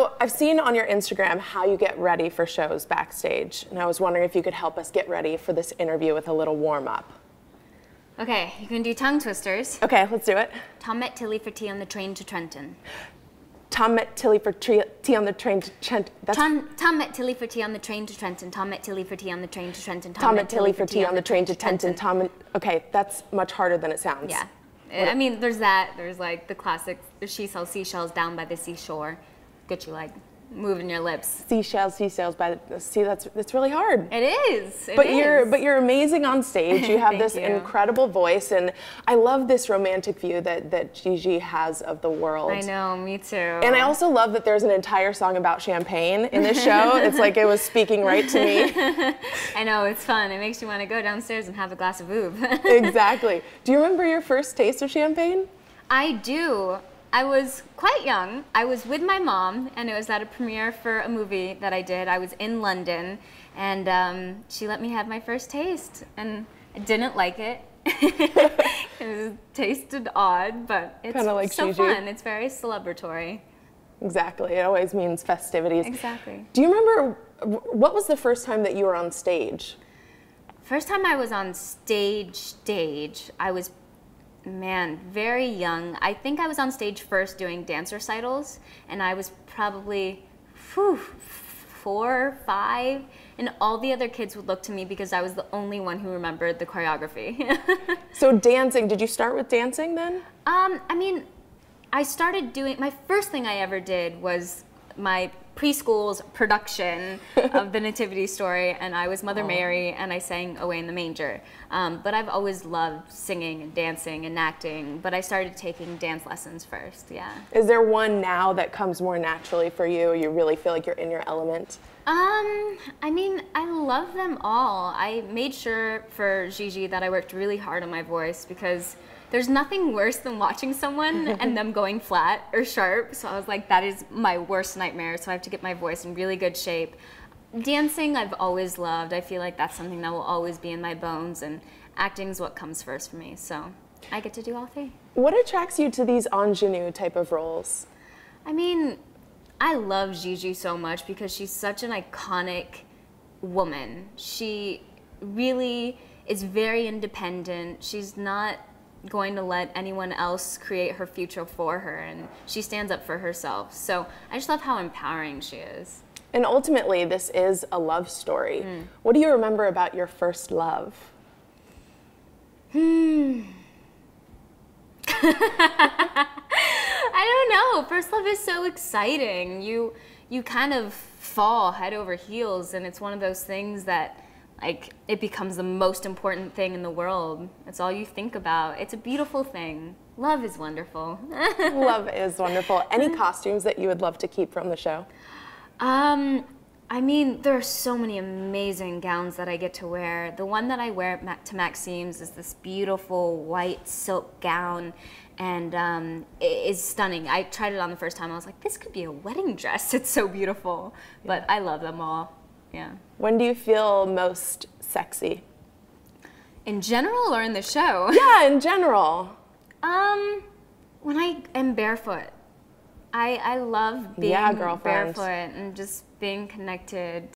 So I've seen on your Instagram how you get ready for shows backstage, and I was wondering if you could help us get ready for this interview with a little warm-up. Okay, you can do tongue twisters. Okay, let's do it. Tom met Tilly for tea on the train to Trenton. Tom met Tilly for tea on the train to Trenton. Tom met Tilly for tea on the train to Trenton. Tom met Tilly for tea on the train to Trenton. Tom met Tilly for tea on the train to Trenton. Okay, that's much harder than it sounds. Yeah. I mean, there's that. There's like the classic, she sells seashells down by the seashore. Get you like moving your lips. Seashells by the sea. That's really hard. It is. But you're amazing on stage. You have this incredible voice, and I love this romantic view that Gigi has of the world. I know, me too. And I also love that there's an entire song about champagne in this show. It's like it was speaking right to me. I know, it's fun. It makes you want to go downstairs and have a glass of boob. Exactly. Do you remember your first taste of champagne? I do. I was quite young. I was with my mom, and it was at a premiere for a movie that I did. I was in London, and she let me have my first taste, and I didn't like it. It tasted odd, but it's kinda like so Gigi. fun. It's very celebratory. Exactly. It always means festivities. Exactly. Do you remember, what was the first time that you were on stage? First time I was on stage, I was, man, very young. I think I was on stage first doing dance recitals, and I was probably 4 or 5, and all the other kids would look to me because I was the only one who remembered the choreography. So dancing, did you start with dancing then? I mean, I started doing, my first thing I ever did was my preschool's production of the Nativity Story, and I was Mother Mary, and I sang Away in the Manger. But I've always loved singing and dancing and acting, but I started taking dance lessons first, yeah. Is there one now that comes more naturally for you, or you really feel like you're in your element? I mean, I love them all. I made sure for Gigi that I worked really hard on my voice, because there's nothing worse than watching someone and them going flat or sharp. So I was like, that is my worst nightmare. So I have to get my voice in really good shape. Dancing, I've always loved. I feel like that's something that will always be in my bones, and acting is what comes first for me. So I get to do all 3. What attracts you to these ingenue type of roles? I mean, I love Gigi so much because she's such an iconic woman. She really is very independent. She's not going to let anyone else create her future for her, and she stands up for herself. So I just love how empowering she is. And ultimately, this is a love story. What do you remember about your first love? I don't know. First love is so exciting. You kind of fall head over heels, and it's one of those things that, like, it becomes the most important thing in the world. It's all you think about. It's a beautiful thing. Love is wonderful. Love is wonderful. Any costumes that you would love to keep from the show? I mean, there are so many amazing gowns that I get to wear. The one that I wear to Maxime's is this beautiful white silk gown, and it is stunning. I tried it on the first time. I was like, this could be a wedding dress. It's so beautiful. But I love them all. Yeah. When do you feel most sexy? In general or in the show? Yeah, in general. When I am barefoot. I love being barefoot and just being connected